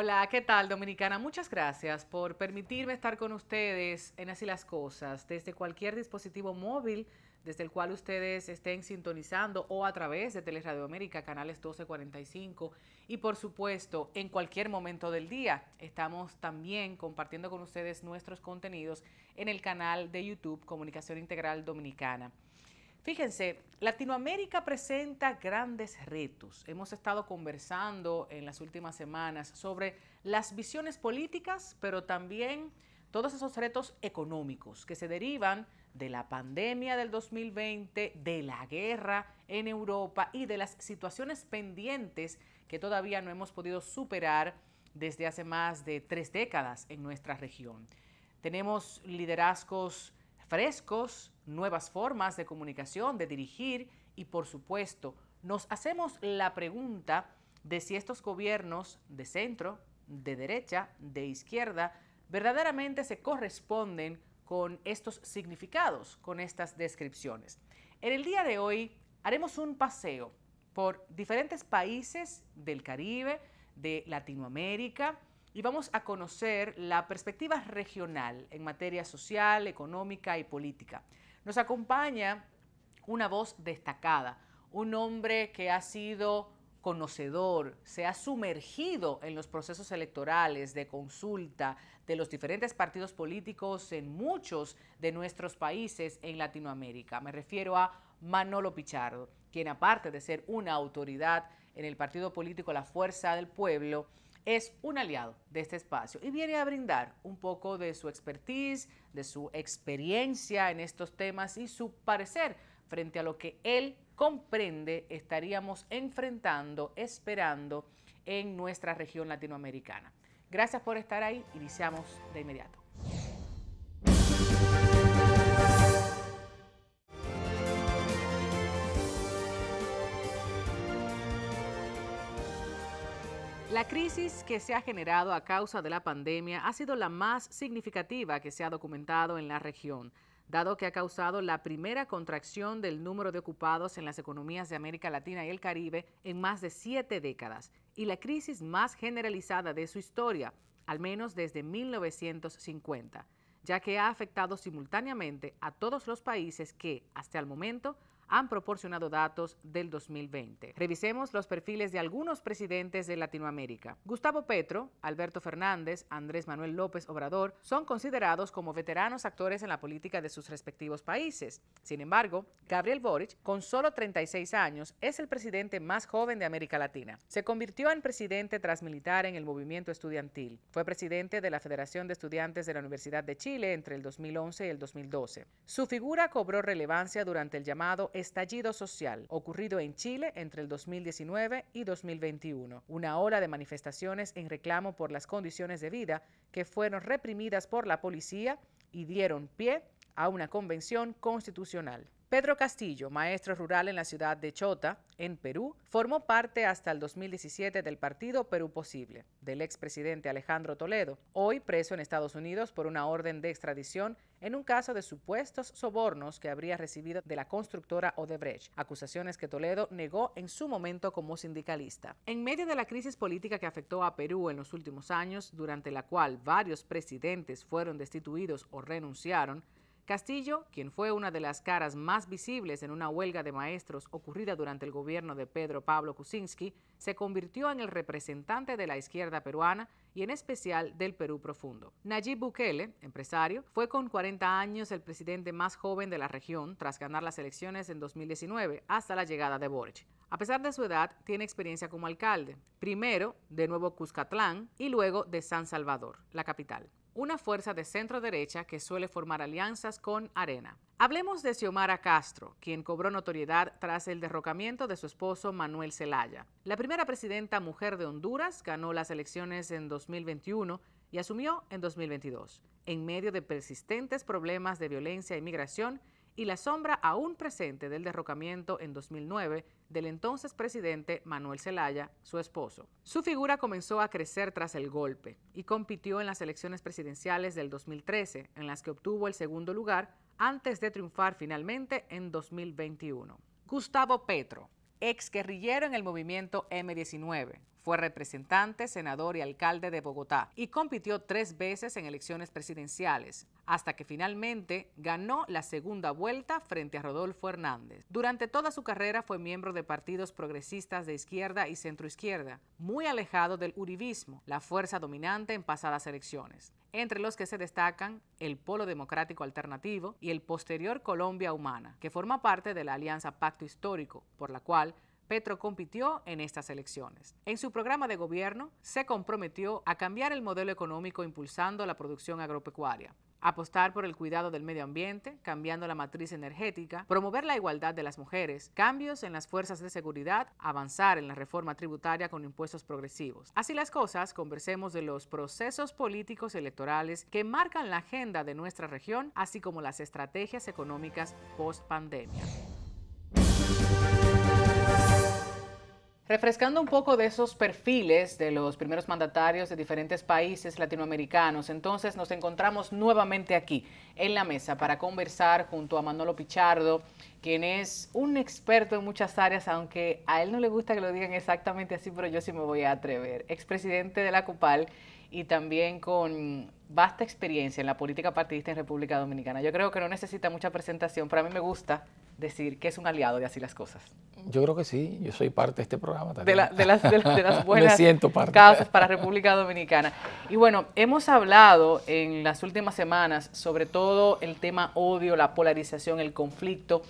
Hola, ¿qué tal, Dominicana? Muchas gracias por permitirme estar con ustedes en Así las Cosas, desde cualquier dispositivo móvil desde el cual ustedes estén sintonizando o a través de Teleradio América, canales 1245 y por supuesto en cualquier momento del día. Estamos también compartiendo con ustedes nuestros contenidos en el canal de YouTube Comunicación Integral Dominicana. Fíjense, Latinoamérica presenta grandes retos. Hemos estado conversando en las últimas semanas sobre las visiones políticas, pero también todos esos retos económicos que se derivan de la pandemia del 2020, de la guerra en Europa y de las situaciones pendientes que todavía no hemos podido superar desde hace más de 3 décadas en nuestra región. Tenemos liderazgos frescos, nuevas formas de comunicación, de dirigir y por supuesto nos hacemos la pregunta de si estos gobiernos de centro, de derecha, de izquierda, verdaderamente se corresponden con estos significados, con estas descripciones. En el día de hoy haremos un paseo por diferentes países del Caribe, de Latinoamérica, y vamos a conocer la perspectiva regional en materia social, económica y política. Nos acompaña una voz destacada, un hombre que ha sido conocedor, se ha sumergido en los procesos electorales de consulta de los diferentes partidos políticos en muchos de nuestros países en Latinoamérica. Me refiero a Manolo Pichardo, quien aparte de ser una autoridad en el partido político La Fuerza del Pueblo, es un aliado de este espacio y viene a brindar un poco de su expertise, de su experiencia en estos temas y su parecer frente a lo que él comprende estaríamos enfrentando, esperando en nuestra región latinoamericana. Gracias por estar ahí, iniciamos de inmediato. La crisis que se ha generado a causa de la pandemia ha sido la más significativa que se ha documentado en la región, dado que ha causado la primera contracción del número de ocupados en las economías de América Latina y el Caribe en más de 7 décadas y la crisis más generalizada de su historia, al menos desde 1950, ya que ha afectado simultáneamente a todos los países que, hasta el momento, han proporcionado datos del 2020. Revisemos los perfiles de algunos presidentes de Latinoamérica. Gustavo Petro, Alberto Fernández, Andrés Manuel López Obrador son considerados como veteranos actores en la política de sus respectivos países. Sin embargo, Gabriel Boric, con solo 36 años, es el presidente más joven de América Latina. Se convirtió en presidente tras militar en el movimiento estudiantil. Fue presidente de la Federación de Estudiantes de la Universidad de Chile entre el 2011 y el 2012. Su figura cobró relevancia durante el llamado estallido social, ocurrido en Chile entre el 2019 y 2021, una ola de manifestaciones en reclamo por las condiciones de vida que fueron reprimidas por la policía y dieron pie a una convención constitucional. Pedro Castillo, maestro rural en la ciudad de Chota, en Perú, formó parte hasta el 2017 del partido Perú Posible, del expresidente Alejandro Toledo, hoy preso en Estados Unidos por una orden de extradición en un caso de supuestos sobornos que habría recibido de la constructora Odebrecht, acusaciones que Toledo negó en su momento como sindicalista. En medio de la crisis política que afectó a Perú en los últimos años, durante la cual varios presidentes fueron destituidos o renunciaron, Castillo, quien fue una de las caras más visibles en una huelga de maestros ocurrida durante el gobierno de Pedro Pablo Kuczynski, se convirtió en el representante de la izquierda peruana y en especial del Perú profundo. Nayib Bukele, empresario, fue con 40 años el presidente más joven de la región tras ganar las elecciones en 2019 hasta la llegada de Boric. A pesar de su edad, tiene experiencia como alcalde, primero de Nuevo Cuscatlán y luego de San Salvador, la capital. Una fuerza de centro-derecha que suele formar alianzas con Arena. Hablemos de Xiomara Castro, quien cobró notoriedad tras el derrocamiento de su esposo Manuel Zelaya. La primera presidenta mujer de Honduras ganó las elecciones en 2021 y asumió en 2022, en medio de persistentes problemas de violencia y migración y la sombra aún presente del derrocamiento en 2009 del entonces presidente Manuel Zelaya, su esposo. Su figura comenzó a crecer tras el golpe y compitió en las elecciones presidenciales del 2013, en las que obtuvo el segundo lugar antes de triunfar finalmente en 2021. Gustavo Petro. exguerrillero en el movimiento M-19. Fue representante, senador y alcalde de Bogotá y compitió 3 veces en elecciones presidenciales, hasta que finalmente ganó la segunda vuelta frente a Rodolfo Hernández. Durante toda su carrera fue miembro de partidos progresistas de izquierda y centroizquierda, muy alejado del uribismo, la fuerza dominante en pasadas elecciones, entre los que se destacan el Polo Democrático Alternativo y el posterior Colombia Humana, que forma parte de la Alianza Pacto Histórico, por la cual Petro compitió en estas elecciones. En su programa de gobierno se comprometió a cambiar el modelo económico impulsando la producción agropecuaria, apostar por el cuidado del medio ambiente, cambiando la matriz energética, promover la igualdad de las mujeres, cambios en las fuerzas de seguridad, avanzar en la reforma tributaria con impuestos progresivos. Así las cosas, conversemos de los procesos políticos electorales que marcan la agenda de nuestra región, así como las estrategias económicas post-pandemia. Refrescando un poco de esos perfiles de los primeros mandatarios de diferentes países latinoamericanos, entonces nos encontramos nuevamente aquí en la mesa para conversar junto a Manolo Pichardo, quien es un experto en muchas áreas, aunque a él no le gusta que lo digan exactamente así, pero yo sí me voy a atrever. Expresidente de la COPAL y también con vasta experiencia en la política partidista en República Dominicana. Yo creo que no necesita mucha presentación, pero a mí me gusta decir que es un aliado de Así las Cosas. Yo creo que sí, yo soy parte de este programa también. De las buenas Me siento parte. Causas para República Dominicana. Y bueno, hemos hablado en las últimas semanas sobre todo el tema odio, la polarización, el conflicto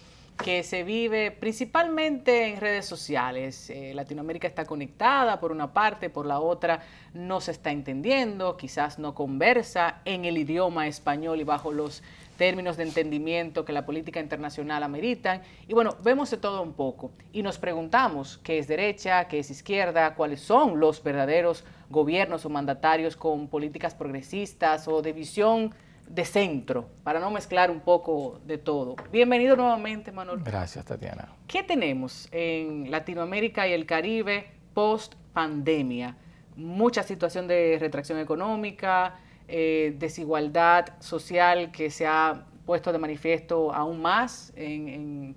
que se vive principalmente en redes sociales. Latinoamérica está conectada por una parte, por la otra no se está entendiendo, quizás no conversa en el idioma español y bajo los términos de entendimiento que la política internacional ameritan. Y bueno, vemos de todo un poco y nos preguntamos qué es derecha, qué es izquierda, cuáles son los verdaderos gobiernos o mandatarios con políticas progresistas o de visión de centro, para no mezclar un poco de todo. Bienvenido nuevamente, Manolo. Gracias, Tatiana. ¿Qué tenemos en Latinoamérica y el Caribe post pandemia? Mucha situación de retracción económica, desigualdad social que se ha puesto de manifiesto aún más en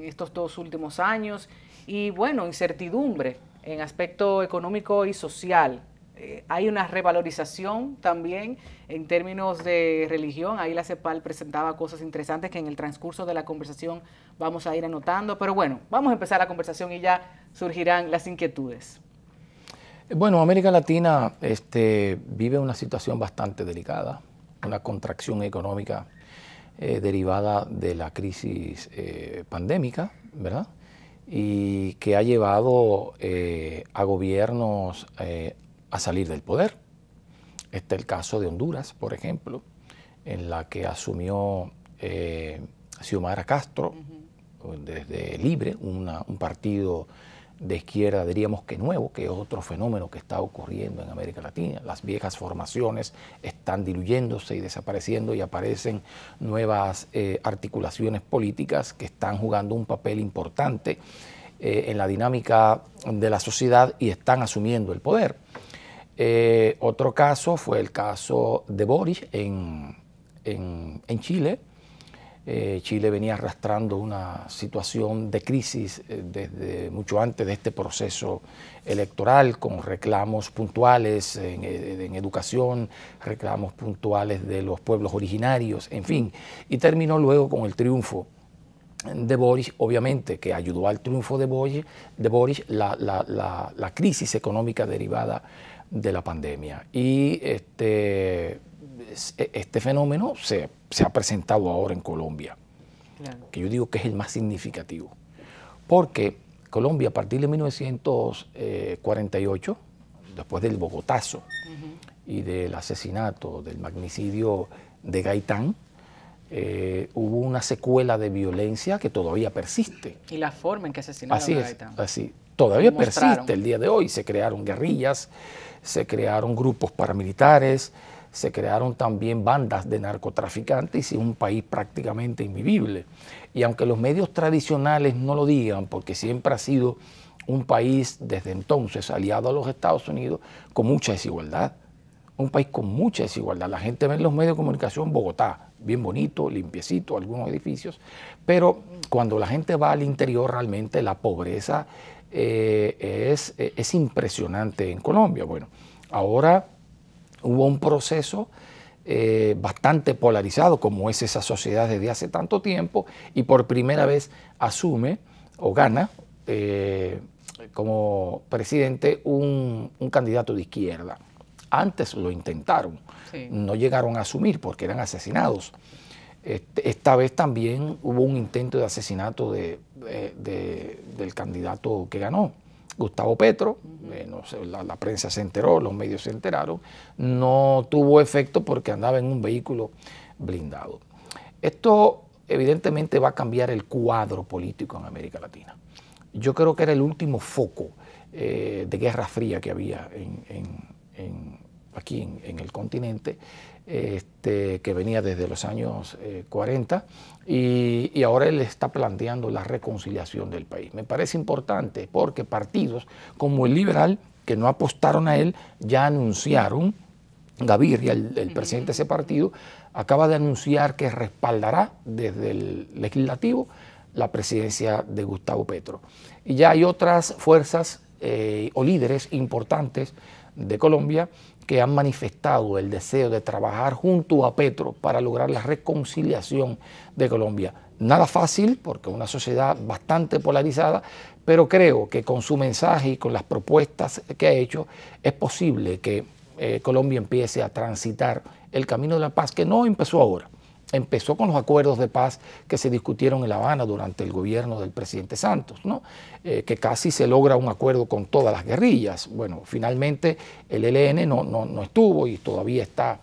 estos 2 últimos años y bueno, incertidumbre en aspecto económico y social. Hay una revalorización también en términos de religión. Ahí la CEPAL presentaba cosas interesantes que en el transcurso de la conversación vamos a ir anotando. Pero bueno, vamos a empezar la conversación y ya surgirán las inquietudes. Bueno, América Latina vive una situación bastante delicada, una contracción económica derivada de la crisis pandémica, ¿verdad? Y que ha llevado a gobiernos a salir del poder. Este es el caso de Honduras, por ejemplo, en la que asumió Xiomara Castro, desde Libre, un partido de izquierda, diríamos que nuevo, que es otro fenómeno que está ocurriendo en América Latina. Las viejas formaciones están diluyéndose y desapareciendo y aparecen nuevas articulaciones políticas que están jugando un papel importante en la dinámica de la sociedad y están asumiendo el poder. Otro caso fue el caso de Boric en Chile. Chile venía arrastrando una situación de crisis desde mucho antes de este proceso electoral, con reclamos puntuales en educación, reclamos puntuales de los pueblos originarios, en fin, y terminó luego con el triunfo de Boric, obviamente que ayudó al triunfo de Boric la crisis económica derivada de la pandemia. Y este fenómeno se ha presentado ahora en Colombia, claro, que yo digo que es el más significativo, porque Colombia a partir de 1948, después del Bogotazo y del asesinato, del magnicidio de Gaitán, hubo una secuela de violencia que todavía persiste. Y la forma en que asesinaron a Gaitán. Así, todavía persiste el día de hoy. Se crearon guerrillas, se crearon grupos paramilitares, se crearon también bandas de narcotraficantes y un país prácticamente invivible. Y aunque los medios tradicionales no lo digan, porque siempre ha sido un país desde entonces aliado a los Estados Unidos con mucha desigualdad, un país con mucha desigualdad. La gente ve en los medios de comunicación Bogotá, bien bonito, limpiecito, algunos edificios, pero cuando la gente va al interior realmente la pobreza es impresionante en Colombia. Bueno, ahora hubo un proceso bastante polarizado, como es esa sociedad desde hace tanto tiempo, y por primera vez asume o gana como presidente un candidato de izquierda. Antes lo intentaron, sí, no llegaron a asumir porque eran asesinados. Esta vez también hubo un intento de asesinato del candidato que ganó, Gustavo Petro. No sé, la prensa se enteró, los medios se enteraron. No tuvo efecto porque andaba en un vehículo blindado. Esto evidentemente va a cambiar el cuadro político en América Latina. Yo creo que era el último foco de guerra fría que había aquí en el continente, que venía desde los años 40 y ahora él está planteando la reconciliación del país. Me parece importante porque partidos como el Liberal, que no apostaron a él, ya anunciaron, Gaviria, el presidente de ese partido, acaba de anunciar que respaldará desde el legislativo la presidencia de Gustavo Petro. Y ya hay otras fuerzas o líderes importantes de Colombia que han manifestado el deseo de trabajar junto a Petro para lograr la reconciliación de Colombia. Nada fácil, porque es una sociedad bastante polarizada, pero creo que con su mensaje y con las propuestas que ha hecho, es posible que Colombia empiece a transitar el camino de la paz, que no empezó ahora. Empezó con los acuerdos de paz que se discutieron en La Habana durante el gobierno del presidente Santos, ¿no? Que casi se logra un acuerdo con todas las guerrillas. Bueno, finalmente el ELN no estuvo y todavía está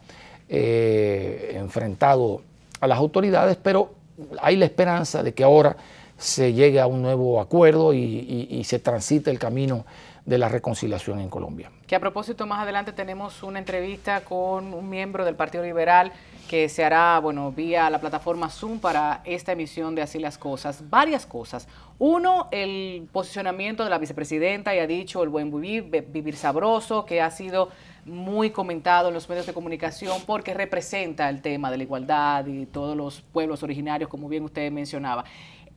enfrentado a las autoridades, pero hay la esperanza de que ahora se llegue a un nuevo acuerdo y se transite el camino de la reconciliación en Colombia. Que a propósito, más adelante tenemos una entrevista con un miembro del Partido Liberal que se hará, bueno, vía la plataforma Zoom para esta emisión de Así las Cosas. Varias cosas. Uno, el posicionamiento de la vicepresidenta, y ha dicho el buen vivir sabroso, que ha sido muy comentado en los medios de comunicación porque representa el tema de la igualdad y todos los pueblos originarios, como bien usted mencionaba.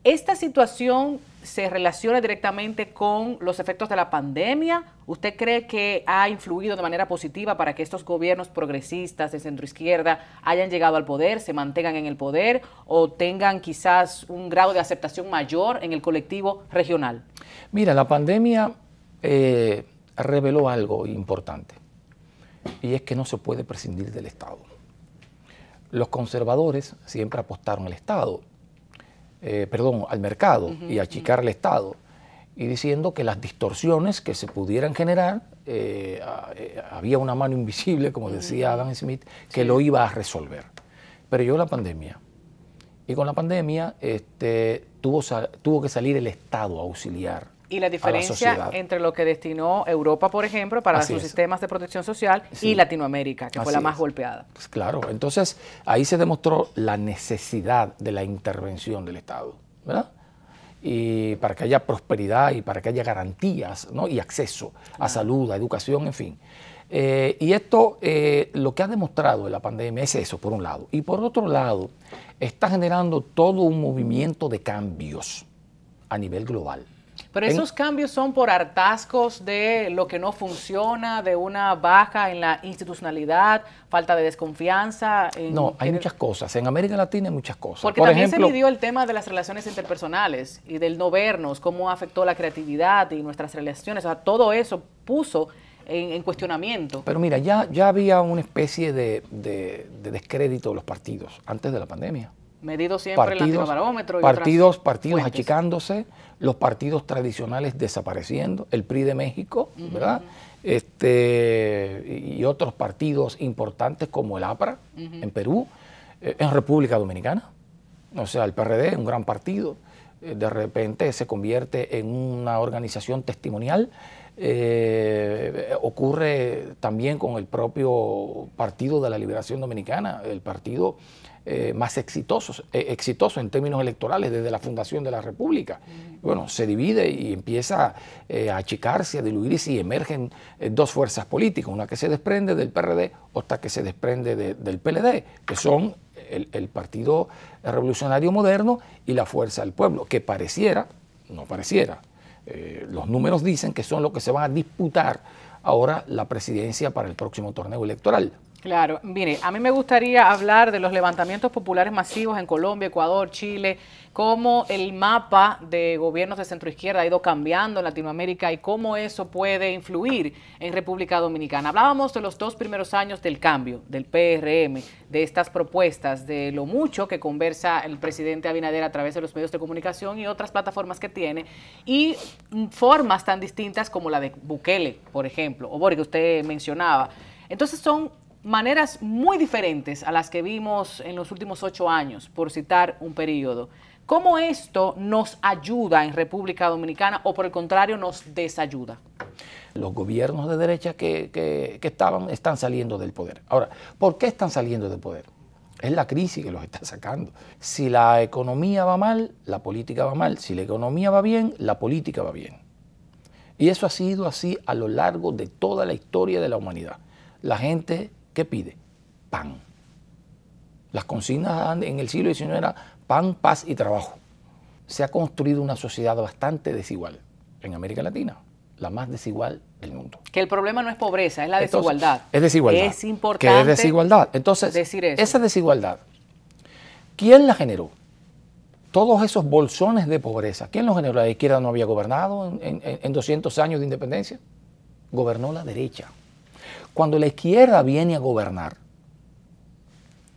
¿Esta situación se relaciona directamente con los efectos de la pandemia? ¿Usted cree que ha influido de manera positiva para que estos gobiernos progresistas de centroizquierda hayan llegado al poder, se mantengan en el poder o tengan quizás un grado de aceptación mayor en el colectivo regional? Mira, la pandemia reveló algo importante y es que no se puede prescindir del Estado. Los conservadores siempre apostaron al Estado. Al mercado y achicar al Estado, y diciendo que las distorsiones que se pudieran generar, había una mano invisible, como decía Adam Smith, que lo iba a resolver. Pero llegó la pandemia, y con la pandemia tuvo que salir el Estado a auxiliar. Y la diferencia entre lo que destinó Europa, por ejemplo, para sus sistemas de protección social y Latinoamérica, que fue la más golpeada. Pues claro, entonces ahí se demostró la necesidad de la intervención del Estado, ¿verdad? Y para que haya prosperidad y para que haya garantías, ¿no? Y acceso a salud, a educación, en fin. Y esto, lo que ha demostrado la pandemia es eso, por un lado. Y por otro lado, está generando todo un movimiento de cambios a nivel global. Pero esos cambios son por hartazgos de lo que no funciona, de una baja en la institucionalidad, falta de desconfianza. No, hay muchas cosas. En América Latina hay muchas cosas. Porque por también ejemplo, se midió el tema de las relaciones interpersonales y del no vernos, cómo afectó la creatividad y nuestras relaciones. O sea, todo eso puso en cuestionamiento. Pero mira, ya había una especie de descrédito de los partidos antes de la pandemia. Medido siempre el antibarómetro y partidos achicándose, los partidos tradicionales desapareciendo, el PRI de México, ¿verdad? Y otros partidos importantes como el APRA en Perú, en República Dominicana. O sea, el PRD, un gran partido, de repente se convierte en una organización testimonial Ocurre también con el propio Partido de la Liberación Dominicana, el partido más exitoso en términos electorales desde la fundación de la República. Bueno, se divide y empieza a achicarse, a diluirse y emergen dos fuerzas políticas, una que se desprende del PRD, otra que se desprende del PLD, que son el Partido Revolucionario Moderno y la Fuerza del Pueblo, que no pareciera, los números dicen que son los que se van a disputar ahora la presidencia para el próximo torneo electoral. Claro, mire, a mí me gustaría hablar de los levantamientos populares masivos en Colombia, Ecuador, Chile, cómo el mapa de gobiernos de centroizquierda ha ido cambiando en Latinoamérica y cómo eso puede influir en República Dominicana. Hablábamos de los 2 primeros años del cambio, del PRM, de estas propuestas, de lo mucho que conversa el presidente Abinader a través de los medios de comunicación y otras plataformas que tiene, y formas tan distintas como la de Bukele, por ejemplo, o Boric, que usted mencionaba. Entonces son maneras muy diferentes a las que vimos en los últimos 8 años, por citar un periodo. ¿Cómo esto nos ayuda en República Dominicana o por el contrario nos desayuda? Los gobiernos de derecha que están saliendo del poder. Ahora, ¿por qué están saliendo del poder? Es la crisis que los está sacando. Si la economía va mal, la política va mal. Si la economía va bien, la política va bien. Y eso ha sido así a lo largo de toda la historia de la humanidad. La gente, ¿qué pide? Pan. Las consignas en el siglo XIX eran pan, paz y trabajo. Se ha construido una sociedad bastante desigual en América Latina, la más desigual del mundo. Que el problema no es pobreza, es la desigualdad. Es desigualdad. Es importante que es desigualdad. Entonces, decir eso. Esa desigualdad, ¿quién la generó? Todos esos bolsones de pobreza, ¿quién los generó? ¿La izquierda no había gobernado en 200 años de independencia? Gobernó la derecha. Cuando la izquierda viene a gobernar,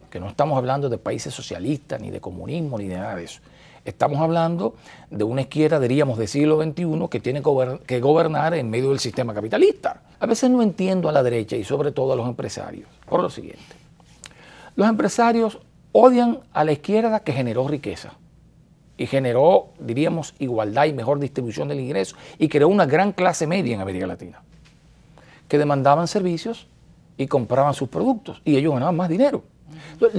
que no estamos hablando de países socialistas, ni de comunismo, ni de nada de eso. Estamos hablando de una izquierda, diríamos, del siglo XXI que tiene que gobernar en medio del sistema capitalista. A veces no entiendo a la derecha y sobre todo a los empresarios por lo siguiente. Los empresarios odian a la izquierda que generó riqueza y generó, diríamos, igualdad y mejor distribución del ingreso y creó una gran clase media en América Latina que demandaban servicios y compraban sus productos y ellos ganaban más dinero.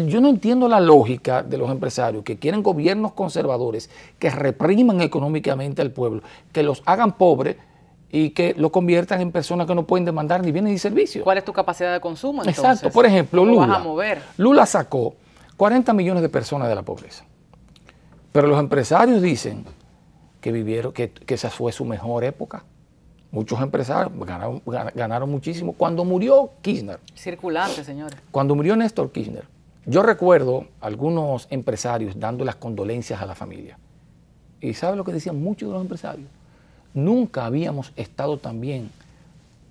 Yo no entiendo la lógica de los empresarios que quieren gobiernos conservadores que repriman económicamente al pueblo, que los hagan pobres y que lo conviertan en personas que no pueden demandar ni bienes ni servicios. ¿Cuál es tu capacidad de consumo entonces? Exacto. Por ejemplo, ¿Cómo vas a mover? Lula sacó 40 millones de personas de la pobreza. Pero los empresarios dicen que esa fue su mejor época. Muchos empresarios ganaron muchísimo. Cuando murió Kirchner. Circulante, señores. Cuando murió Néstor Kirchner, yo recuerdo algunos empresarios dando las condolencias a la familia. ¿Y sabe lo que decían muchos de los empresarios? Nunca habíamos estado tan bien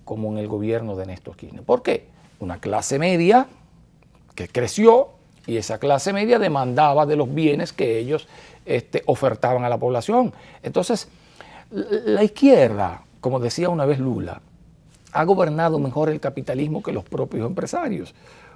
como en el gobierno de Néstor Kirchner. ¿Por qué? Una clase media que creció y esa clase media demandaba de los bienes que ellos ofertaban a la población. Entonces, la izquierda, como decía una vez Lula, ha gobernado mejor el capitalismo que los propios empresarios,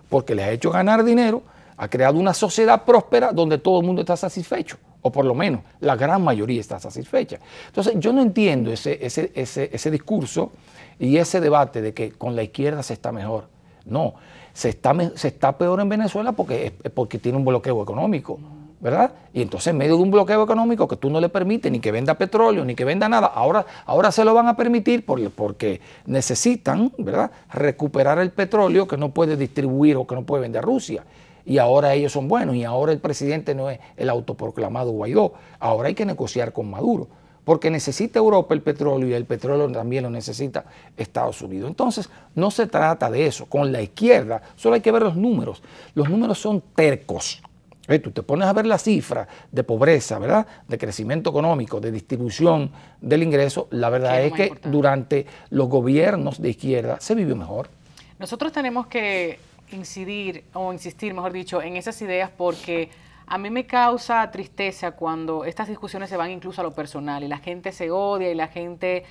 porque les ha hecho ganar dinero, ha creado una sociedad próspera donde todo el mundo está satisfecho, o por lo menos la gran mayoría está satisfecha. Entonces yo no entiendo ese discurso y ese debate de que con la izquierda se está mejor. No, se está peor en Venezuela porque tiene un bloqueo económico, ¿verdad? Y entonces en medio de un bloqueo económico que tú no le permites ni que venda petróleo, ni que venda nada, ahora se lo van a permitir porque necesitan, ¿verdad?, recuperar el petróleo que no puede distribuir o que no puede vender Rusia. Y ahora ellos son buenos y ahora el presidente no es el autoproclamado Guaidó. Ahora hay que negociar con Maduro porque necesita Europa el petróleo y el petróleo también lo necesita Estados Unidos. Entonces no se trata de eso. Con la izquierda solo hay que ver los números. Los números son tercos. Tú te pones a ver la cifra de pobreza, ¿verdad?, de crecimiento económico, de distribución del ingreso. La verdad es que durante los gobiernos de izquierda se vivió mejor. Nosotros tenemos que insistir, mejor dicho, en esas ideas porque a mí me causa tristeza cuando estas discusiones se van incluso a lo personal y la gente se odia y la gente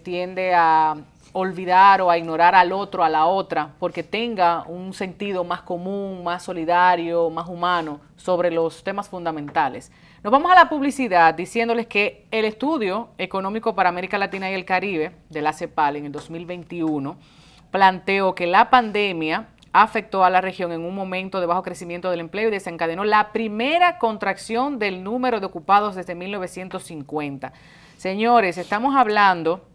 tiende a olvidar o a ignorar al otro, a la otra, porque tenga un sentido más común, más solidario, más humano sobre los temas fundamentales. Nos vamos a la publicidad diciéndoles que el estudio económico para América Latina y el Caribe de la CEPAL en el 2021 planteó que la pandemia afectó a la región en un momento de bajo crecimiento del empleo y desencadenó la primera contracción del número de ocupados desde 1950. Señores, estamos hablando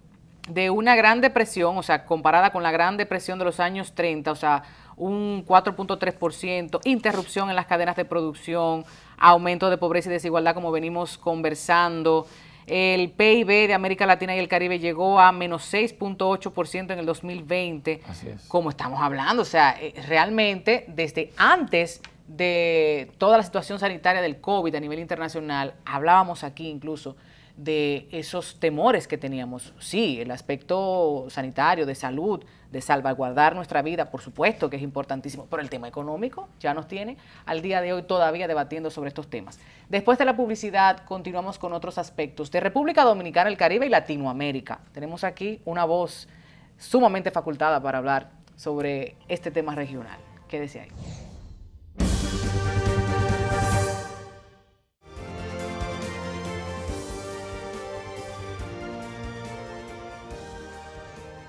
de una gran depresión, o sea, comparada con la gran depresión de los años 30, o sea, un 4.3%, interrupción en las cadenas de producción, aumento de pobreza y desigualdad como venimos conversando. El PIB de América Latina y el Caribe llegó a menos 6.8% en el 2020. Así es. Como estamos hablando, o sea, realmente desde antes de toda la situación sanitaria del COVID a nivel internacional, hablábamos aquí incluso de esos temores que teníamos. Sí, el aspecto sanitario, de salud, de salvaguardar nuestra vida, por supuesto que es importantísimo, pero el tema económico ya nos tiene al día de hoy todavía debatiendo sobre estos temas. Después de la publicidad, continuamos con otros aspectos de República Dominicana, el Caribe y Latinoamérica. Tenemos aquí una voz sumamente facultada para hablar sobre este tema regional. Quédese ahí.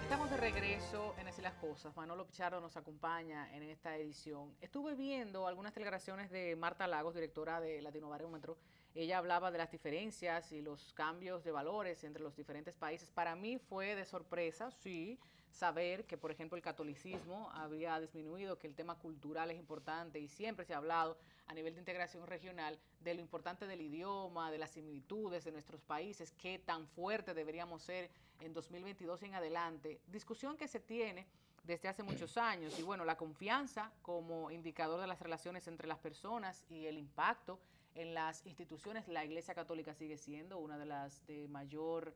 Estamos de regreso en Así las Cosas. Manolo Pichardo nos acompaña en esta edición. Estuve viendo algunas declaraciones de Marta Lagos, directora de Latinobarómetro. Ella hablaba de las diferencias y los cambios de valores entre los diferentes países. Para mí fue de sorpresa, sí, saber que, por ejemplo, el catolicismo había disminuido, que el tema cultural es importante y siempre se ha hablado a nivel de integración regional de lo importante del idioma, de las similitudes de nuestros países, qué tan fuerte deberíamos ser en 2022 y en adelante. Discusión que se tiene desde hace muchos años y bueno, la confianza como indicador de las relaciones entre las personas y el impacto en las instituciones. La Iglesia Católica sigue siendo una de las de mayor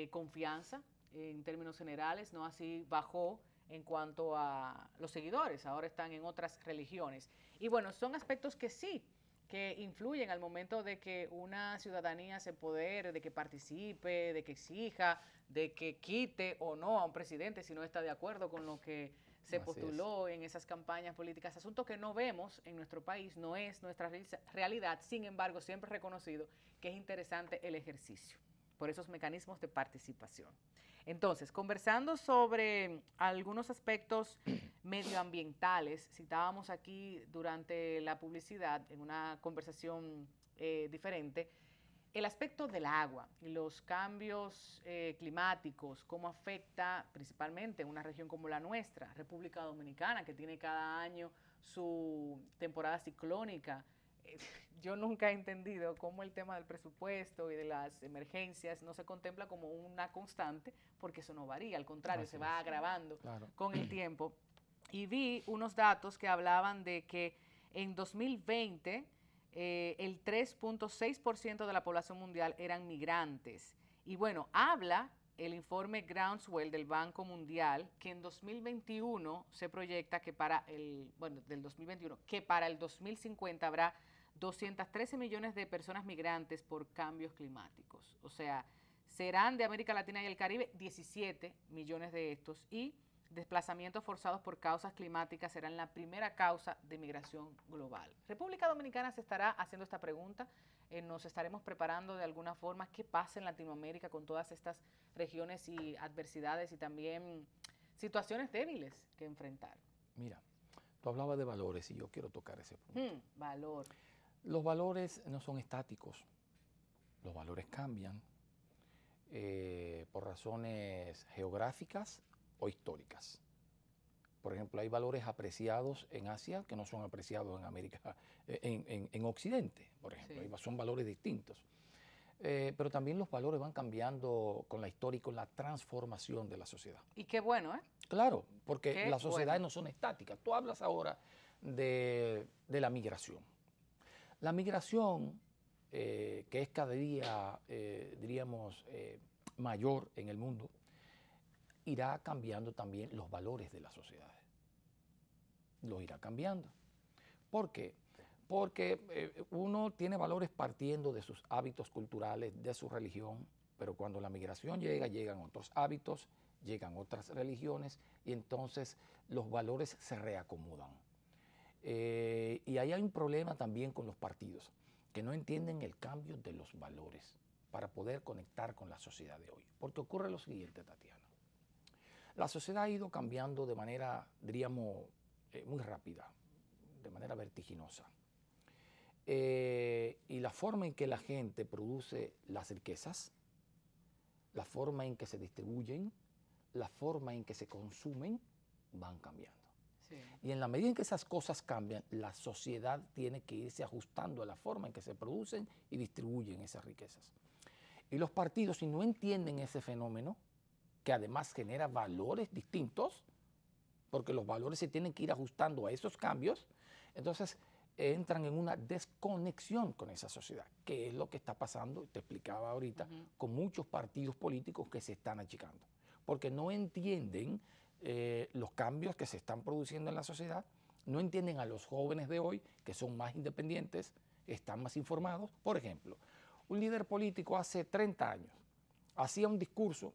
confianza en términos generales, no así bajó en cuanto a los seguidores, ahora están en otras religiones. Y bueno, son aspectos que sí, que influyen al momento de que una ciudadanía se empodere, de que participe, de que exija, de que quite o no a un presidente si no está de acuerdo con lo que se postuló en esas campañas políticas. Asunto que no vemos en nuestro país, no es nuestra realidad, sin embargo, siempre reconocido que es interesante el ejercicio por esos mecanismos de participación. Entonces, conversando sobre algunos aspectos medioambientales, citábamos aquí durante la publicidad, en una conversación diferente, el aspecto del agua y los cambios climáticos, cómo afecta principalmente una región como la nuestra, República Dominicana, que tiene cada año su temporada ciclónica. Yo nunca he entendido cómo el tema del presupuesto y de las emergencias no se contempla como una constante, porque eso no varía, al contrario, se va agravando con el tiempo. Y vi unos datos que hablaban de que en 2020 el 3.6% de la población mundial eran migrantes. Y bueno, habla el informe Groundswell del Banco Mundial que en 2021 se proyecta que para el, bueno, del 2021, que para el 2050 habrá 213 millones de personas migrantes por cambios climáticos. O sea, serán de América Latina y el Caribe 17 millones de estos y desplazamientos forzados por causas climáticas serán la primera causa de migración global. República Dominicana se estará haciendo esta pregunta, nos estaremos preparando de alguna forma qué pasa en Latinoamérica con todas estas regiones y adversidades y también situaciones débiles que enfrentar. Mira, tú hablabas de valores y yo quiero tocar ese punto. Valor. Los valores no son estáticos, los valores cambian por razones geográficas o históricas. Por ejemplo, hay valores apreciados en Asia que no son apreciados en América, en Occidente, por ejemplo. Sí. Son valores distintos. Pero también los valores van cambiando con la historia y con la transformación de la sociedad. Y qué bueno, ¿eh? Claro, porque las sociedades no son estáticas. Tú hablas ahora de la migración. La migración, que es cada día, diríamos, mayor en el mundo, irá cambiando también los valores de las sociedades. Los irá cambiando. ¿Por qué? Porque uno tiene valores partiendo de sus hábitos culturales, de su religión, pero cuando la migración llega, llegan otros hábitos, llegan otras religiones y entonces los valores se reacomodan. Y ahí hay un problema también con los partidos, que no entienden el cambio de los valores para poder conectar con la sociedad de hoy. Porque ocurre lo siguiente, Tatiana. La sociedad ha ido cambiando de manera, diríamos, muy rápida, de manera vertiginosa. Y la forma en que la gente produce las riquezas, la forma en que se distribuyen, la forma en que se consumen, van cambiando. Sí. Y en la medida en que esas cosas cambian, la sociedad tiene que irse ajustando a la forma en que se producen y distribuyen esas riquezas. Y los partidos, si no entienden ese fenómeno, que además genera valores distintos, porque los valores se tienen que ir ajustando a esos cambios, entonces entran en una desconexión con esa sociedad, que es lo que está pasando, te explicaba ahorita, con muchos partidos políticos que se están achicando, porque no entienden los cambios que se están produciendo en la sociedad, no entienden a los jóvenes de hoy, que son más independientes, están más informados. Por ejemplo, un líder político hace 30 años hacía un discurso,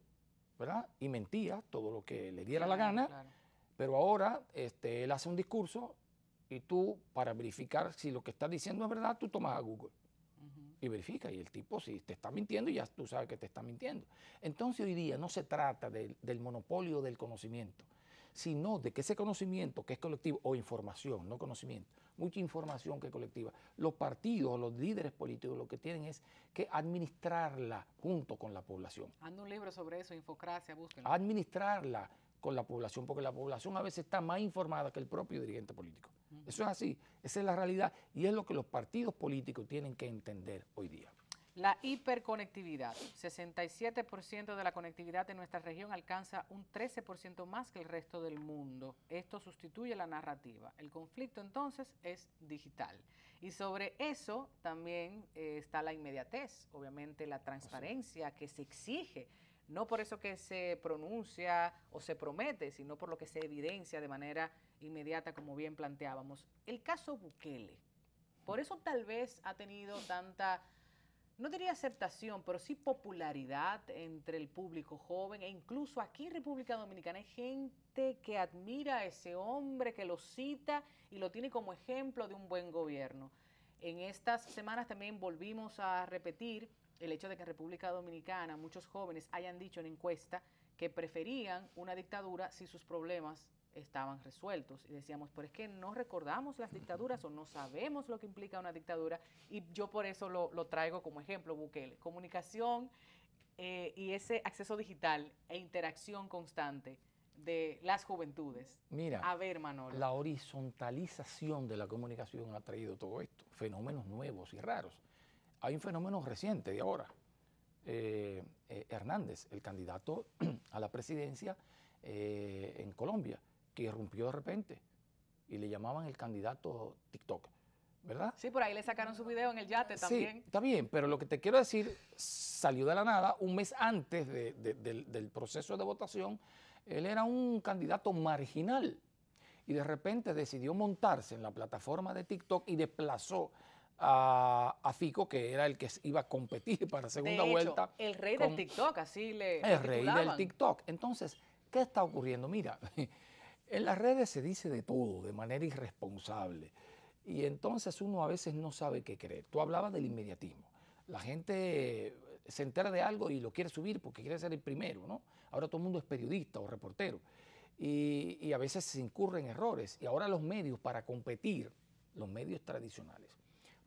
¿verdad? Y mentía todo lo que le diera la gana, pero ahora él hace un discurso y tú, para verificar si lo que está diciendo es verdad, tú tomas a Google y verifica, y el tipo si te está mintiendo, ya tú sabes que te está mintiendo. Entonces hoy día no se trata del monopolio del conocimiento, sino de que ese conocimiento que es colectivo, o información, no conocimiento, mucha información que es colectiva, los partidos, los líderes políticos lo que tienen es que administrarla junto con la población. Anda un libro sobre eso, Infocracia, búsquenlo. Administrarla con la población, porque la población a veces está más informada que el propio dirigente político. Eso es así, esa es la realidad y es lo que los partidos políticos tienen que entender hoy día. La hiperconectividad, 67% de la conectividad de nuestra región alcanza un 13% más que el resto del mundo. Esto sustituye la narrativa. El conflicto entonces es digital. Y sobre eso también está la inmediatez, obviamente la transparencia que se exige. No por eso que se pronuncia o se promete, sino por lo que se evidencia de manera inmediata, como bien planteábamos. El caso Bukele, por eso tal vez ha tenido tanta, no diría aceptación, pero sí popularidad entre el público joven, e incluso aquí en República Dominicana hay gente que admira a ese hombre, que lo cita y lo tiene como ejemplo de un buen gobierno. En estas semanas también volvimos a repetir el hecho de que en República Dominicana muchos jóvenes hayan dicho en encuesta que preferían una dictadura si sus problemas estaban resueltos. Y decíamos, pero es que no recordamos las dictaduras o no sabemos lo que implica una dictadura, y yo por eso lo traigo como ejemplo, Bukele. Comunicación y ese acceso digital e interacción constante de las juventudes. Mira, a ver, Manolo, la horizontalización de la comunicación ha traído todo esto, fenómenos nuevos y raros. Hay un fenómeno reciente de ahora. Hernández, el candidato a la presidencia en Colombia, que irrumpió de repente y le llamaban el candidato TikTok, ¿verdad? Sí, por ahí le sacaron su video en el yate también. Sí, está bien, pero lo que te quiero decir, salió de la nada un mes antes del proceso de votación. Él era un candidato marginal y de repente decidió montarse en la plataforma de TikTok y desplazó a Fico, que era el que iba a competir para segunda vuelta. El rey del TikTok, así le El rey del TikTok. Entonces, ¿qué está ocurriendo? Mira, en las redes se dice de todo, de manera irresponsable. Y entonces uno a veces no sabe qué creer. Tú hablabas del inmediatismo. La gente se entera de algo y lo quiere subir porque quiere ser el primero, ¿no? Ahora todo el mundo es periodista o reportero. Y a veces se incurren errores. Y ahora los medios, para competir, los medios tradicionales,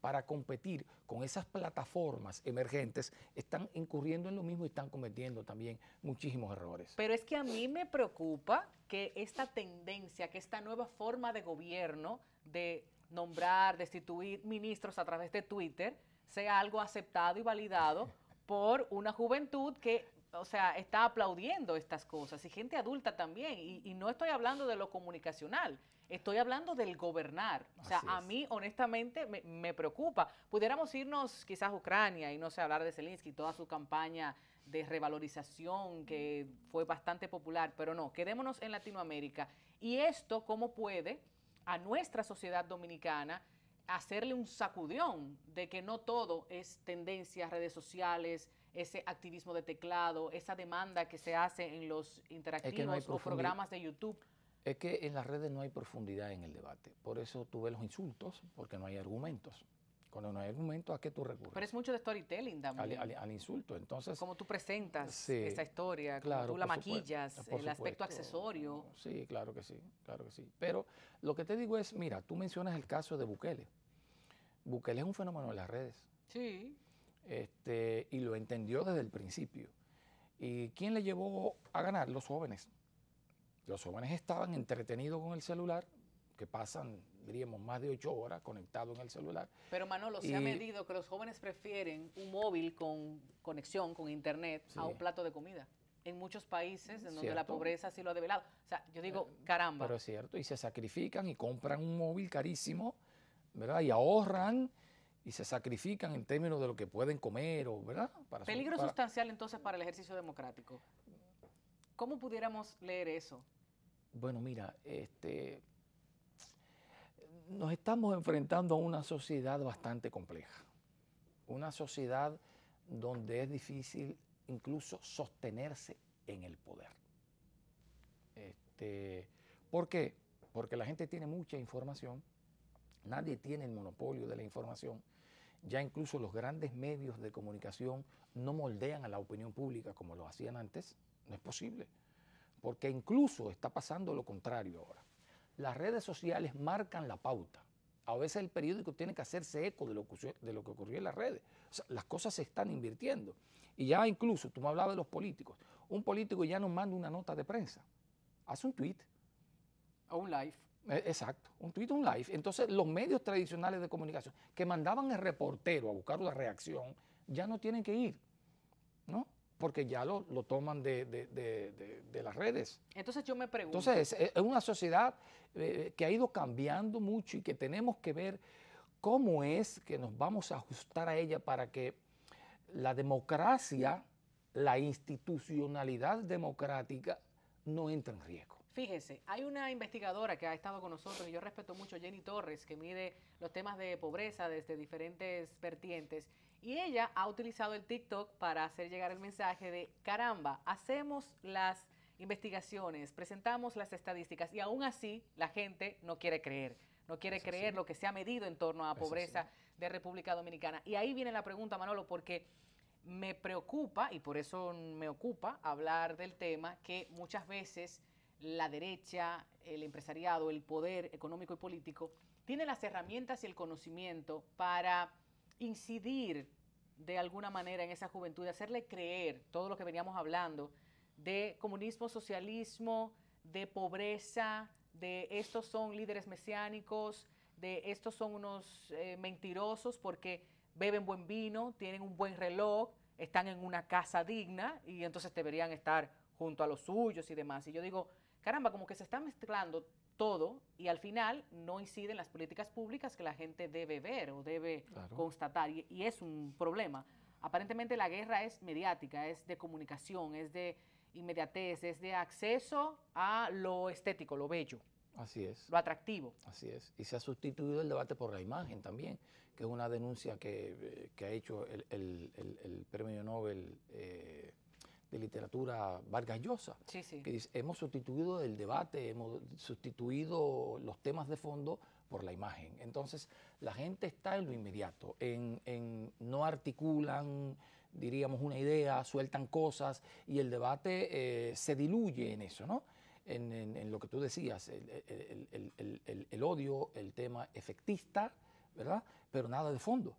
para competir con esas plataformas emergentes, están incurriendo en lo mismo y están cometiendo también muchísimos errores. Pero es que a mí me preocupa que esta tendencia, que esta nueva forma de gobierno de nombrar, destituir ministros a través de Twitter, sea algo aceptado y validado por una juventud que, o sea, está aplaudiendo estas cosas, y gente adulta también, y no estoy hablando de lo comunicacional, estoy hablando del gobernar. O sea, a mí honestamente me preocupa. Pudiéramos irnos quizás a Ucrania y no sé, hablar de Zelensky y toda su campaña de revalorización que fue bastante popular, pero no, quedémonos en Latinoamérica. Y esto, ¿cómo puede a nuestra sociedad dominicana hacerle un sacudión de que no todo es tendencias, redes sociales, ese activismo de teclado, esa demanda que se hace en los interactivos o programas de YouTube? Es que en las redes no hay profundidad en el debate. Por eso tú ves los insultos, porque no hay argumentos. Cuando no hay argumentos, ¿a qué tú recurres? Pero es mucho de storytelling también. Al insulto. Entonces, cómo tú presentas esa historia, claro, cómo tú la maquillas, el aspecto accesorio. Sí, claro que sí, claro que sí. Pero lo que te digo es, mira, tú mencionas el caso de Bukele. Bukele es un fenómeno de las redes. Sí. Y lo entendió desde el principio. ¿Y quién le llevó a ganar? Los jóvenes. Los jóvenes estaban entretenidos con el celular, que pasan, diríamos, más de 8 horas conectados en el celular. Pero Manolo, se ha medido que los jóvenes prefieren un móvil con conexión, con internet, a un plato de comida. En muchos países en donde la pobreza sí lo ha develado. O sea, yo digo, caramba. Pero es cierto, y se sacrifican y compran un móvil carísimo, ¿verdad? Y ahorran y se sacrifican en términos de lo que pueden comer, ¿verdad? Peligro sustancial entonces para el ejercicio democrático. ¿Cómo pudiéramos leer eso? Bueno, mira, nos estamos enfrentando a una sociedad bastante compleja, una sociedad donde es difícil incluso sostenerse en el poder. ¿Por qué? Porque la gente tiene mucha información, nadie tiene el monopolio de la información, ya incluso los grandes medios de comunicación no moldean a la opinión pública como lo hacían antes, no es posible, porque incluso está pasando lo contrario ahora. Las redes sociales marcan la pauta. A veces el periódico tiene que hacerse eco de lo que ocurrió en las redes. O sea, las cosas se están invirtiendo. Y ya incluso, tú me hablabas de los políticos, un político ya no manda una nota de prensa, hace un tweet. O un live. Exacto, un tweet o un live. Entonces los medios tradicionales de comunicación que mandaban al reportero a buscar una reacción, ya no tienen que ir, ¿no? Porque ya lo toman de las redes. Entonces yo me pregunto. Entonces es una sociedad que ha ido cambiando mucho y que tenemos que ver cómo es que nos vamos a ajustar a ella para que la democracia, la institucionalidad democrática no entre en riesgo. Fíjese, hay una investigadora que ha estado con nosotros y yo respeto mucho, Jenny Torres, que mide los temas de pobreza desde diferentes vertientes. Y ella ha utilizado el TikTok para hacer llegar el mensaje de, caramba, hacemos las investigaciones, presentamos las estadísticas y aún así la gente no quiere creer. No quiere creer lo que se ha medido en torno a pobreza de República Dominicana. Y ahí viene la pregunta, Manolo, porque me preocupa, y por eso me ocupa hablar del tema, que muchas veces la derecha, el empresariado, el poder económico y político, tiene las herramientas y el conocimiento para incidir de alguna manera en esa juventud, de hacerle creer todo lo que veníamos hablando de comunismo, socialismo, de pobreza, de estos son líderes mesiánicos, de estos son unos mentirosos porque beben buen vino, tienen un buen reloj, están en una casa digna y entonces deberían estar junto a los suyos y demás. Y yo digo, caramba, como que se está mezclando todo y al final no incide en las políticas públicas que la gente debe ver o debe constatar y es un problema. Aparentemente la guerra es mediática, es de comunicación, es de inmediatez, es de acceso a lo estético, lo bello. Así es. Lo atractivo. Así es. Y se ha sustituido el debate por la imagen también, que es una denuncia que ha hecho el premio Nobel de literatura Vargas Llosa, que dice, hemos sustituido el debate, hemos sustituido los temas de fondo por la imagen. Entonces, la gente está en lo inmediato, no articulan, diríamos, una idea, sueltan cosas y el debate se diluye en eso, ¿no? En lo que tú decías, el odio, el tema efectista, ¿verdad? Pero nada de fondo.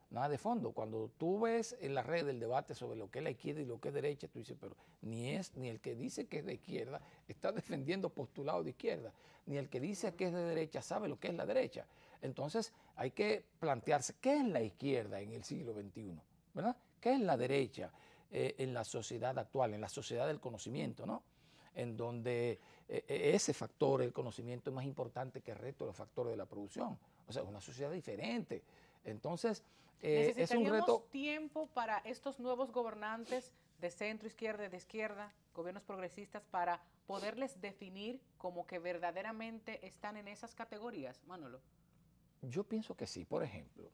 Nada de fondo. Cuando tú ves en la red el debate sobre lo que es la izquierda y lo que es derecha, tú dices, pero ni el que dice que es de izquierda está defendiendo postulados de izquierda, ni el que dice que es de derecha sabe lo que es la derecha. Entonces hay que plantearse, ¿qué es la izquierda en el siglo XXI? ¿Verdad? ¿Qué es la derecha en la sociedad actual, en la sociedad del conocimiento, ¿no? En donde ese factor, el conocimiento, es más importante que el resto de los factores de la producción. O sea, es una sociedad diferente. Entonces, es un reto. ¿Necesitaríamos tiempo para estos nuevos gobernantes de centro, izquierda y de izquierda, gobiernos progresistas, para poderles definir como que verdaderamente están en esas categorías, Manolo? Yo pienso que sí. Por ejemplo,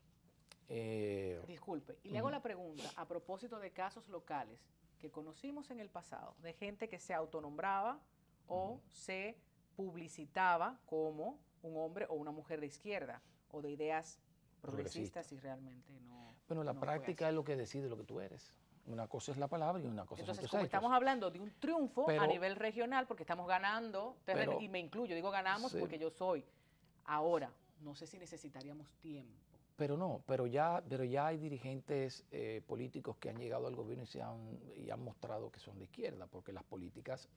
Disculpe, y le hago la pregunta a propósito de casos locales que conocimos en el pasado, de gente que se autonombraba o se publicitaba como un hombre o una mujer de izquierda o de ideas progresistas y realmente no. Bueno, la no práctica es lo que decide lo que tú eres. Una cosa es la palabra y una cosa Entonces, son tus como hechos. estamos hablando de un triunfo Pero, a nivel regional, porque estamos ganando terreno, y me incluyo, digo ganamos sí, porque yo soy. Ahora, no sé si necesitaríamos tiempo. pero ya hay dirigentes políticos que han llegado al gobierno y han mostrado que son de izquierda, porque las políticas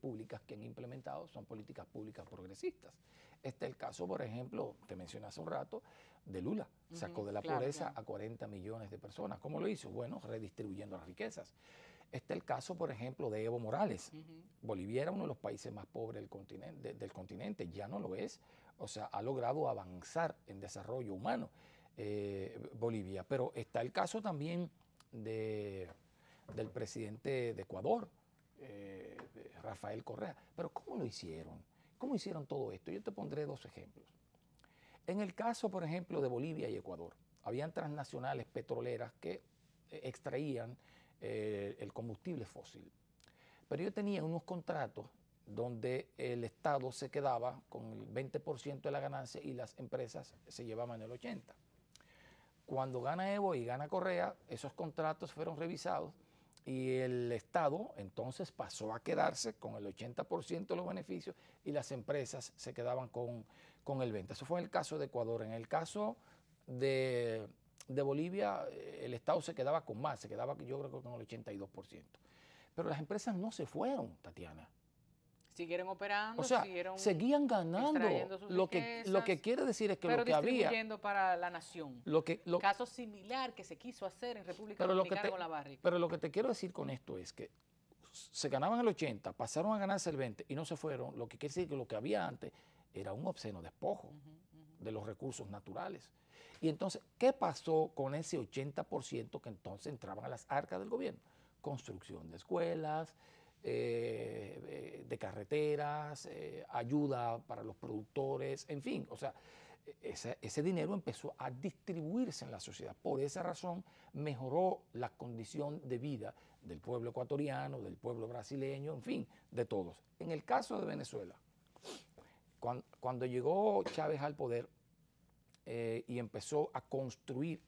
públicas que han implementado son políticas públicas progresistas. Este es el caso, por ejemplo, te mencioné hace un rato, de Lula. Sacó de la pobreza a 40 millones de personas. ¿Cómo lo hizo? Bueno, redistribuyendo las riquezas. Este es el caso, por ejemplo, de Evo Morales. Bolivia era uno de los países más pobres del continente, ya no lo es. O sea, ha logrado avanzar en desarrollo humano Bolivia. Pero está el caso también del presidente de Ecuador, Rafael Correa. Pero ¿cómo lo hicieron? ¿Cómo hicieron todo esto? Yo te pondré dos ejemplos. En el caso, por ejemplo, de Bolivia y Ecuador, habían transnacionales petroleras que extraían el combustible fósil. Pero yo tenía unos contratos donde el Estado se quedaba con el 20% de la ganancia y las empresas se llevaban el 80%. Cuando gana Evo y gana Correa, esos contratos fueron revisados y el Estado entonces pasó a quedarse con el 80% de los beneficios y las empresas se quedaban con el 20%. Eso fue en el caso de Ecuador. En el caso de Bolivia, el Estado se quedaba con más, se quedaba yo creo que con el 82%. Pero las empresas no se fueron, Tatiana. Siguieron operando, o sea, seguían ganando. Lo que quiere decir es que lo que había... Pero distribuyendo para la nación. Caso similar que se quiso hacer en República Dominicana con la barrica. Pero lo que te quiero decir con esto es que se ganaban el 80, pasaron a ganarse el 20 y no se fueron. Lo que quiere decir que lo que había antes era un obsceno despojo de los recursos naturales. Y entonces, ¿qué pasó con ese 80% que entonces entraban a las arcas del gobierno? Construcción de escuelas, de carreteras, ayuda para los productores, en fin, o sea, ese dinero empezó a distribuirse en la sociedad. Por esa razón mejoró la condición de vida del pueblo ecuatoriano, del pueblo brasileño, en fin, de todos. En el caso de Venezuela, cuando llegó Chávez al poder y empezó a construir,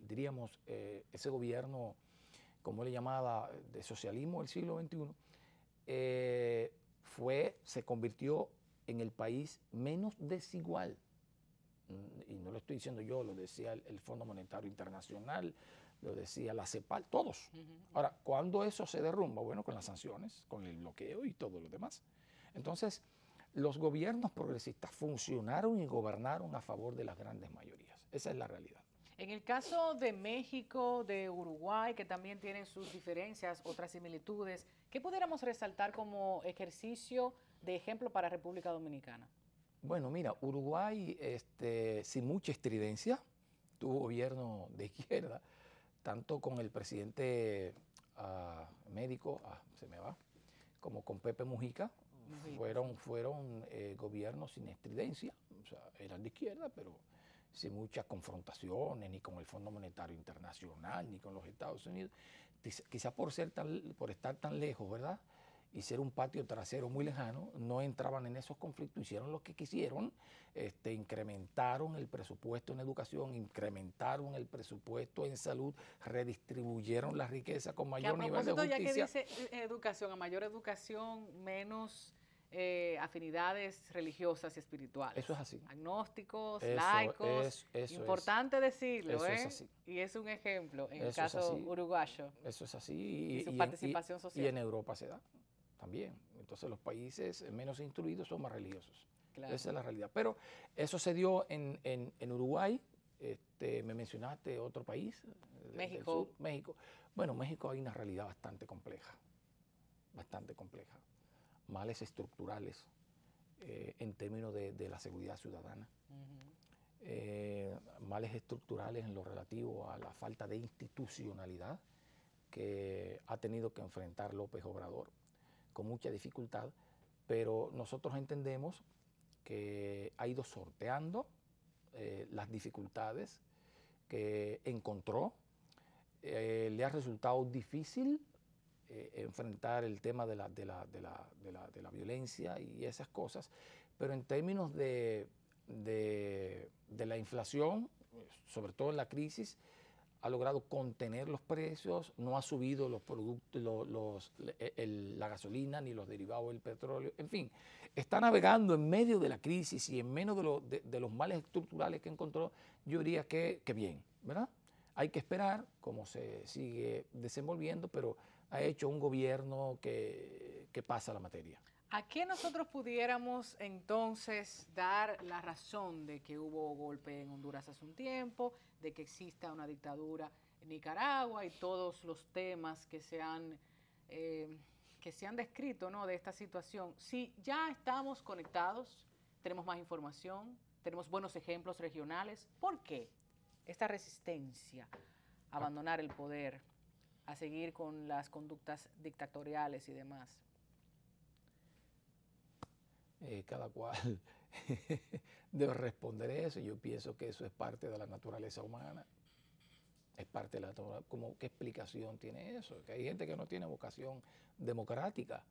diríamos, ese gobierno, como le llamaba, de socialismo del siglo XXI, se convirtió en el país menos desigual. Y no lo estoy diciendo yo, lo decía el Fondo Monetario Internacional, lo decía la CEPAL, todos. Ahora, ¿cuándo eso se derrumba? Bueno, con las sanciones, con el bloqueo y todo lo demás. Entonces, los gobiernos progresistas funcionaron y gobernaron a favor de las grandes mayorías. Esa es la realidad. En el caso de México, de Uruguay, que también tienen sus diferencias, otras similitudes, ¿qué pudiéramos resaltar como ejercicio de ejemplo para República Dominicana? Bueno, mira, Uruguay, sin mucha estridencia, tuvo gobierno de izquierda, tanto con el presidente médico, se me va, como con Pepe Mujica. Fueron gobiernos sin estridencia, o sea, eran de izquierda, pero sin muchas confrontaciones, ni con el Fondo Monetario Internacional, ni con los Estados Unidos. Quizá por estar tan lejos, ¿verdad?, y ser un patio trasero muy lejano, no entraban en esos conflictos, hicieron lo que quisieron, incrementaron el presupuesto en educación, incrementaron el presupuesto en salud, redistribuyeron la riqueza con mayor nivel de justicia. Ya que dice educación, a mayor educación, menos afinidades religiosas y espirituales. Eso es así. Agnósticos, laicos. Importante decirlo, eso es así. Y es un ejemplo en el caso uruguayo. Eso es así. Y su participación social. Y en Europa se da también. Entonces los países menos instruidos son más religiosos. Claro. Esa es la realidad. Pero eso se dio en Uruguay. Me mencionaste otro país. México. México. Bueno, México hay una realidad bastante compleja. Bastante compleja. Males estructurales en términos de la seguridad ciudadana. Males estructurales en lo relativo a la falta de institucionalidad que ha tenido que enfrentar López Obrador con mucha dificultad, pero nosotros entendemos que ha ido sorteando las dificultades que encontró. Le ha resultado difícil enfrentar el tema de la violencia y esas cosas, pero en términos de la inflación, sobre todo en la crisis, ha logrado contener los precios, no ha subido los productos, la gasolina ni los derivados del petróleo, en fin, está navegando en medio de la crisis y en medio de los males estructurales que encontró. Yo diría que bien, ¿verdad? Hay que esperar cómo se sigue desenvolviendo, pero ha hecho un gobierno que pasa la materia. ¿A qué nosotros pudiéramos entonces dar la razón de que hubo golpe en Honduras hace un tiempo, de que exista una dictadura en Nicaragua y todos los temas que se han descrito, ¿no?, de esta situación? Si ya estamos conectados, tenemos más información, tenemos buenos ejemplos regionales, ¿por qué esta resistencia a abandonar el poder, a seguir con las conductas dictatoriales y demás? Cada cual debe responder eso. Yo pienso que eso es parte de la naturaleza humana. Es parte de la naturaleza. ¿Qué explicación tiene eso? Que hay gente que no tiene vocación democrática,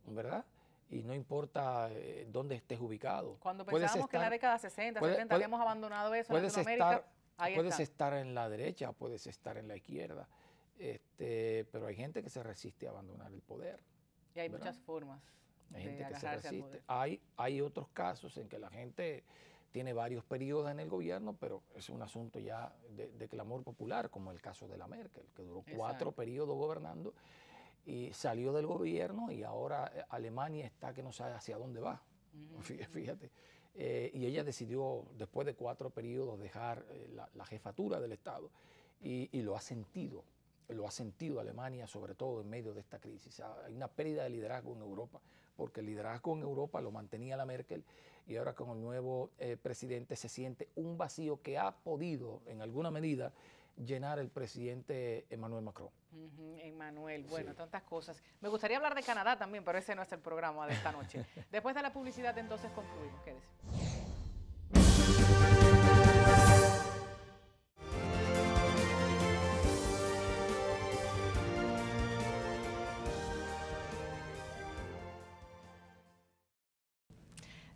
¿verdad? Y no importa dónde estés ubicado. Cuando pensábamos que en la década 60, 70 habíamos abandonado eso en Latinoamérica, puedes estar en la derecha, puedes estar en la izquierda, pero hay gente que se resiste a abandonar el poder. Y hay muchas formas. Hay gente que se resiste. Hay otros casos en que la gente tiene varios periodos en el gobierno, pero es un asunto ya de clamor popular, como el caso de la Merkel, que duró 4 periodos gobernando y salió del gobierno y ahora Alemania está que no sabe hacia dónde va. Fíjate. Y ella decidió, después de 4 periodos, dejar la jefatura del Estado y lo ha sentido. Lo ha sentido Alemania, sobre todo en medio de esta crisis. Hay una pérdida de liderazgo en Europa, porque el liderazgo en Europa lo mantenía la Merkel y ahora con el nuevo presidente se siente un vacío que ha podido, en alguna medida, llenar el presidente Emmanuel Macron. Emmanuel, bueno, sí, tantas cosas. Me gustaría hablar de Canadá también, pero ese no es el programa de esta noche. Después de la publicidad, entonces concluimos. Quédese.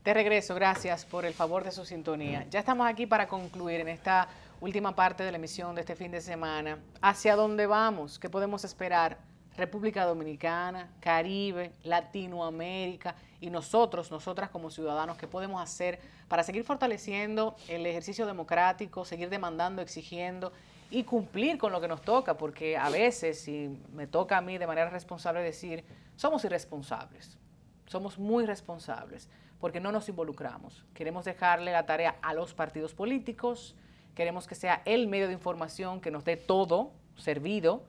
De regreso, gracias por el favor de su sintonía. Ya estamos aquí para concluir en esta última parte de la emisión de este fin de semana. ¿Hacia dónde vamos? ¿Qué podemos esperar? República Dominicana, Caribe, Latinoamérica y nosotras como ciudadanos, ¿qué podemos hacer para seguir fortaleciendo el ejercicio democrático, seguir demandando, exigiendo y cumplir con lo que nos toca? Porque a veces, si me toca a mí de manera responsable decir, somos irresponsables, somos muy responsables, porque no nos involucramos. Queremos dejarle la tarea a los partidos políticos, queremos que sea el medio de información que nos dé todo servido,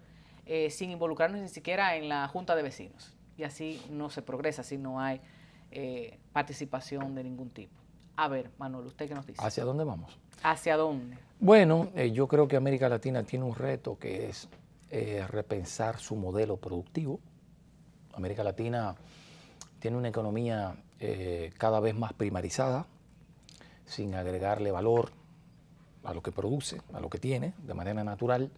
sin involucrarnos ni siquiera en la junta de vecinos. Y así no se progresa, así no hay participación de ningún tipo. A ver, Manuel, ¿usted qué nos dice? ¿Hacia dónde vamos? ¿Hacia dónde? Bueno, yo creo que América Latina tiene un reto que es repensar su modelo productivo. América Latina tiene una economía cada vez más primarizada, sin agregarle valor a lo que produce, a lo que tiene, de manera natural.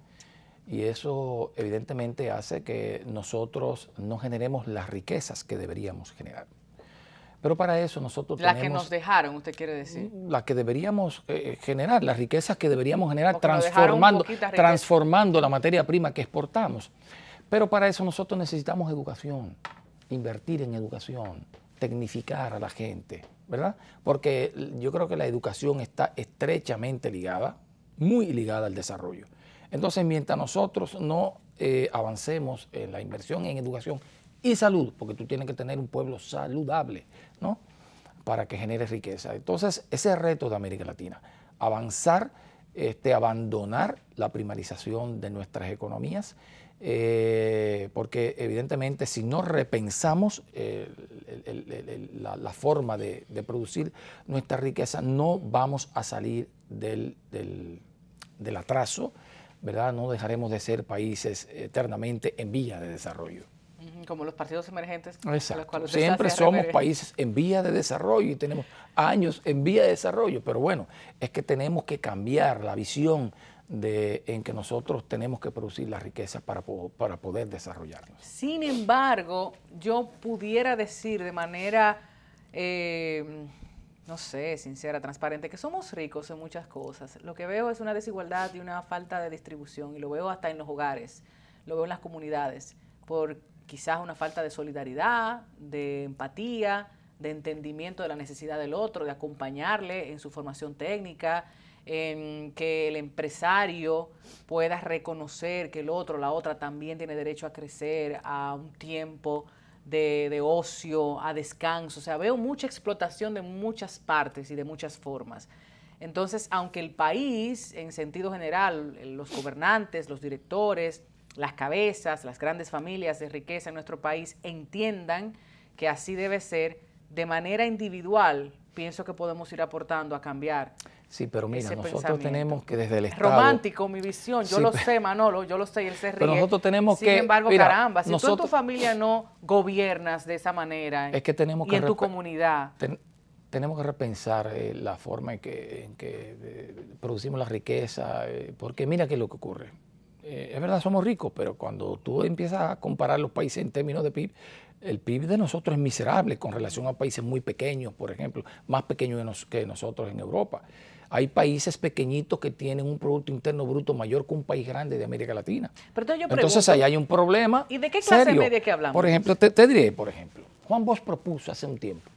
Y eso evidentemente hace que nosotros no generemos las riquezas que deberíamos generar. Pero para eso nosotros tenemos... Las que nos dejaron, usted quiere decir. Las que deberíamos generar, las riquezas que deberíamos generar transformando la materia prima que exportamos. Pero para eso nosotros necesitamos educación, invertir en educación, tecnificar a la gente, ¿verdad? Porque yo creo que la educación está estrechamente ligada, muy ligada al desarrollo. Entonces, mientras nosotros no avancemos en la inversión en educación y salud, porque tú tienes que tener un pueblo saludable, ¿no?, para que genere riqueza. Entonces, ese es el reto de América Latina, avanzar, abandonar la primarización de nuestras economías, porque evidentemente si no repensamos la forma de producir nuestra riqueza, no vamos a salir del atraso, ¿verdad? No dejaremos de ser países eternamente en vía de desarrollo. Como los partidos emergentes. Exacto. Siempre somos países en vía de desarrollo y tenemos años en vía de desarrollo, pero bueno, es que tenemos que cambiar la visión en que nosotros tenemos que producir la riqueza para poder desarrollarnos. Sin embargo, yo pudiera decir de manera, no sé, sincera, transparente, que somos ricos en muchas cosas. Lo que veo es una desigualdad y una falta de distribución, y lo veo hasta en los hogares, lo veo en las comunidades, por quizás una falta de solidaridad, de empatía, de entendimiento de la necesidad del otro, de acompañarle en su formación técnica, en que el empresario pueda reconocer que el otro, la otra, también tiene derecho a crecer, a un tiempo de ocio, a descanso. O sea, veo mucha explotación de muchas partes y de muchas formas. Entonces, aunque el país, en sentido general, los gobernantes, los directores, las cabezas, las grandes familias de riqueza en nuestro país entiendan que así debe ser, de manera individual, pienso que podemos ir aportando a cambiar. Sí, pero mira, nosotros tenemos que desde el Estado... Romántico mi visión, yo lo sé, Manolo, yo lo sé, y él se ríe. Pero nosotros tenemos Sin embargo, mira, caramba, si tú en tu familia no gobiernas de esa manera, es que tenemos y en tu comunidad... Tenemos que repensar la forma en que producimos la riqueza, porque mira qué es lo que ocurre. Es verdad, somos ricos, pero cuando tú empiezas a comparar los países en términos de PIB, el PIB de nosotros es miserable con relación a países muy pequeños, por ejemplo, más pequeños que nosotros en Europa. Hay países pequeñitos que tienen un Producto Interno Bruto mayor que un país grande de América Latina. Pero entonces ahí hay un problema. ¿Y de qué clase serio. media que hablamos? Por ejemplo, te diré, por ejemplo, Juan Bosch propuso hace un tiempo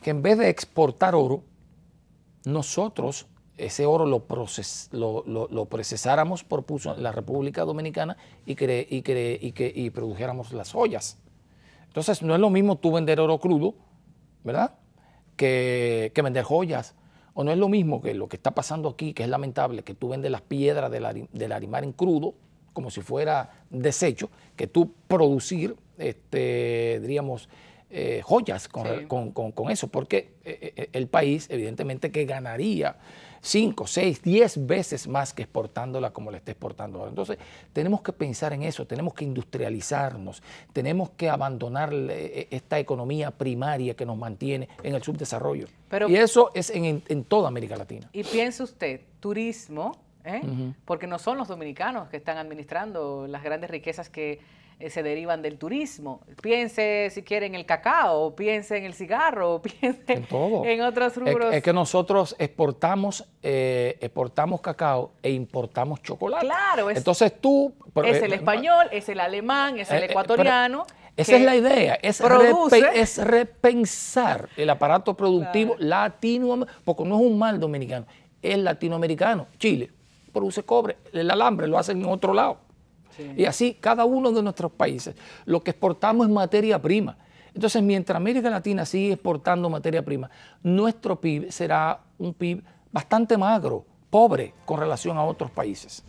que en vez de exportar oro, nosotros ese oro lo procesáramos, propuso la República Dominicana, y produjéramos las joyas. Entonces no es lo mismo tú vender oro crudo, ¿verdad?, que vender joyas. O no es lo mismo que lo que está pasando aquí, que es lamentable, que tú vendes las piedras del Arimar en crudo, como si fuera desecho, que tú producir, diríamos, joyas con eso, porque el país evidentemente que ganaría 5, 6, 10 veces más que exportándola como la está exportando ahora. Entonces tenemos que pensar en eso, tenemos que industrializarnos, tenemos que abandonar esta economía primaria que nos mantiene en el subdesarrollo. Y eso es en toda América Latina. Y piense usted, turismo, porque no son los dominicanos que están administrando las grandes riquezas que se derivan del turismo. Piense, si quiere, en el cacao, piense en el cigarro, piense en todo, en otros rubros. Es que nosotros exportamos cacao e importamos chocolate. Claro. Entonces tú... Es el español, es el alemán, es el ecuatoriano. Esa es la idea, es repensar el aparato productivo latinoamericano, porque no es un mal dominicano, es latinoamericano. Chile produce cobre, el alambre lo hacen en otro lado. Sí. Y así cada uno de nuestros países. Lo que exportamos es materia prima. Entonces, mientras América Latina sigue exportando materia prima, nuestro PIB será un PIB bastante magro, pobre con relación a otros países.